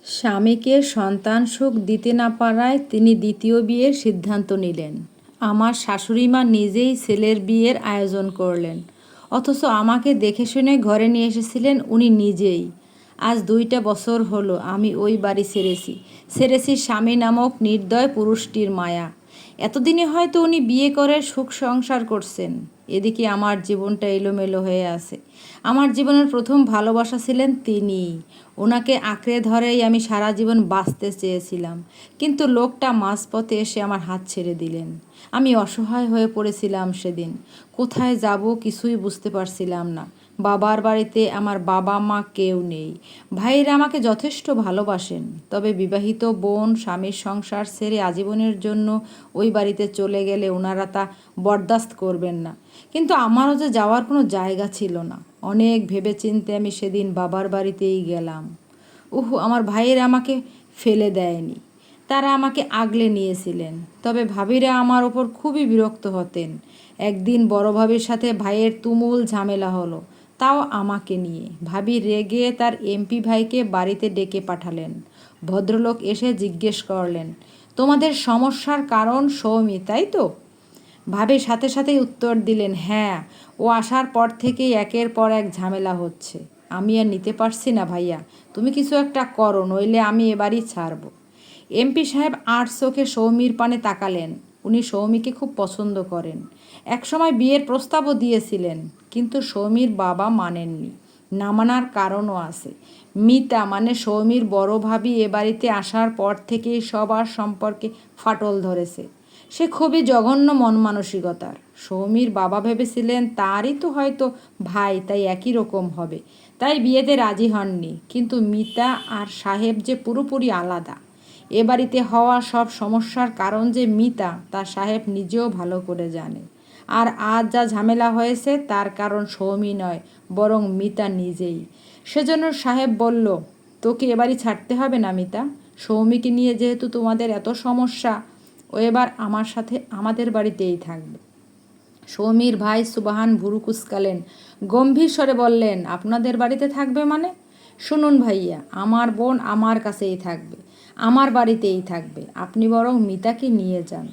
স্বামীকে সন্তান সুখ দিতে না পারায় তিনি দ্বিতীয় বিয়ের সিদ্ধান্ত নিলেন। আমার শাশুড়িমা নিজেই ছেলের বিয়ের আয়োজন করলেন, অথচ আমাকে দেখে শুনে ঘরে নিয়ে এসেছিলেন উনি নিজেই। আজ 2টা বছর হলো আমি ওই বাড়ি ছেড়েছি স্বামী নামক নির্দয় পুরুষটির মায়া। এতদিনে হয়তো উনি বিয়ে করে সুখ সংসার করছেন, এদিকে আমার জীবনটা এলোমেলো হয়ে আছে। আমার জীবনের প্রথম ভালোবাসা ছিলেন তিনিই। ওনাকে আঁকড়ে ধরেই আমি সারা জীবন বাঁচতে চেয়েছিলাম, কিন্তু লোকটা মাঝপথে এসে আমার হাত ছেড়ে দিলেন। আমি অসহায় হয়ে পড়েছিলাম সেদিন। কোথায় যাব কিছুই বুঝতে পারছিলাম না। বাবার বাড়িতে আমার বাবা মা কেউ নেই। ভাইয়েরা আমাকে যথেষ্ট ভালোবাসেন, তবে বিবাহিত বোন স্বামীর সংসার ছেড়ে আজীবনের জন্য ওই বাড়িতে চলে গেলে ওনারা তা বরদাস্ত করবেন না। কিন্তু আমারও যে যাওয়ার কোনো জায়গা ছিল না। অনেক ভেবেচিন্তে আমি সেদিন বাবার বাড়িতেই গেলাম। আমার ভাইয়েরা আমাকে ফেলে দেয়নি, তারা আমাকে আগলে নিয়েছিলেন। তবে ভাবিরা আমার ওপর খুবই বিরক্ত হতেন। একদিন বড় ভাবির সাথে ভাইয়ের তুমুল ঝামেলা হলো, তাও আমাকে নিয়ে। ভাবি রেগে তার এমপি ভাইকে বাড়িতে ডেকে পাঠালেন। ভদ্রলোক এসে জিজ্ঞেস করলেন, তোমাদের সমস্যার কারণ সৌমি, তাই তো? ভাবির সাথে সাথেই উত্তর দিলেন, হ্যাঁ, ও আসার পর থেকেই একের পর এক ঝামেলা হচ্ছে। আমি আর নিতে পারছি না ভাইয়া, তুমি কিছু একটা করো, নইলে আমি এবারই ছাড়ব। এমপি সাহেব আর চোখে সৌমির পানে তাকালেন। উনি সৌমিকে খুব পছন্দ করেন, একসময় বিয়ের প্রস্তাবও দিয়েছিলেন, কিন্তু সৌমির বাবা মানেননি। না মানার কারণও আছে। মিতা মানে সৌমির বড় ভাবি এ বাড়িতে আসার পর থেকেই সবার সম্পর্কে ফাটল ধরেছে। সে খুবই জঘন্য মন মানসিকতার। সৌমির বাবা ভেবেছিলেন তারই তো হয়তো ভাই, তাই একই রকম হবে, তাই বিয়েতে রাজি হননি। কিন্তু মিতা আর সাহেব যে পুরোপুরি আলাদা। এ বাড়িতে হওয়া সব সমস্যার কারণ যে মিতা, তা সাহেব নিজেও ভালো করে জানে। আর আজ যা ঝামেলা হয়েছে তার কারণ সৌমি নয়, বরং মিতা নিজেই। সেজন্য সাহেব বলল, তোকে এবারই ছাড়তে হবে না মিতা। সৌমিকে নিয়ে যেহেতু তোমাদের এত সমস্যা, ও এবার আমার সাথে আমাদের বাড়িতেই থাকবে। সৌমির ভাই সুবাহান ভুরু কুচকালেন, গম্ভীর স্বরে বললেন, আপনাদের বাড়িতে থাকবে মানে? শুনুন ভাইয়া, আমার বোন আমার কাছেই থাকবে, আমার বাড়িতেই থাকবে। আপনি বরং মিতাকে নিয়ে যান।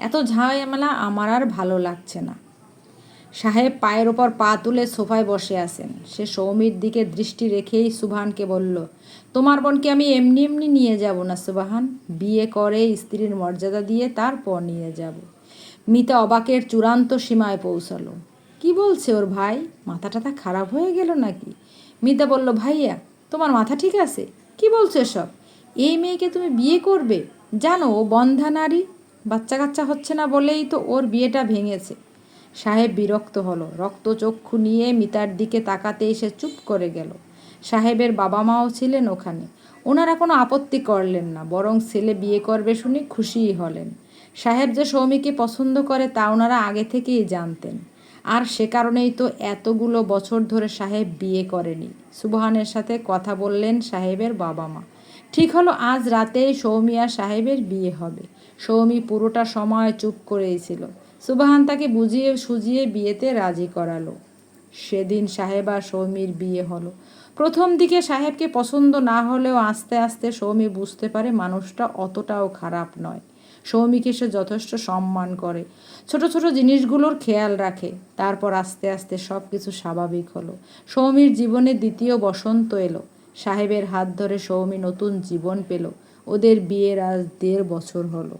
এত ঝামেলা আমার আর ভালো লাগছে না। সাহেব পায়ের ওপর পা তুলে সোফায় বসে আছেন। সে সৌমির দিকে দৃষ্টি রেখেই সুবহানকে বলল, তোমার বোনকে আমি এমনি এমনি নিয়ে যাব না সুবহান, বিয়ে করে স্ত্রীর মর্যাদা দিয়ে তারপর নিয়ে যাব। মিতা অবাকের চূড়ান্ত সীমায় পৌঁছালো। কি বলছে ওর ভাই? মাথা টাথা খারাপ হয়ে গেল নাকি? মিতা বলল, ভাইয়া তোমার মাথা ঠিক আছে? কি বলছো সব? এই মেয়েকে তুমি বিয়ে করবে? জানো ও বন্ধা নারী। বাচ্চা কাচ্চা হচ্ছে না বলেই তো ওর বিয়েটা ভেঙেছে। সাহেব বিরক্ত হলো। রক্তচক্ষু নিয়ে মিতার দিকে তাকাতেই সে চুপ করে গেল। সাহেবের বাবা মাও ছিলেন ওখানে। ওনারা কোনো আপত্তি করলেন না, বরং ছেলে বিয়ে করবে শুনে খুশিই হলেন। সাহেব যে সৌমিকে পছন্দ করে তা ওনারা আগে থেকেই জানতেন। আর সে কারণেই তো এতগুলো বছর ধরে সাহেব বিয়ে করেনি। সুবহানের সাথে কথা বললেন সাহেবের বাবা মা। ঠিক হলো আজ রাতেই সৌমি আর সাহেবের বিয়ে হবে। সৌমি পুরোটা সময় চুপ করেই ছিল। সুবহান তাকে বুঝিয়ে সুজিয়ে বিয়েতে রাজি করালো। সেদিন সাহেব আর সৌমির বিয়ে হলো। প্রথম দিকে সাহেবকে পছন্দ না হলেও আস্তে আস্তে সৌমি বুঝতে পারে মানুষটা অতটাও খারাপ নয়। সৌমিকে সে যথেষ্ট সম্মান করে, ছোট ছোট জিনিসগুলোর খেয়াল রাখে। তারপর আস্তে আস্তে সব কিছু স্বাভাবিক হলো। সৌমির জীবনে দ্বিতীয় বসন্ত এলো। সাহেবের হাত ধরে সৌমি নতুন জীবন পেল। ওদের বিয়ের আজ 1.5 বছর হলো।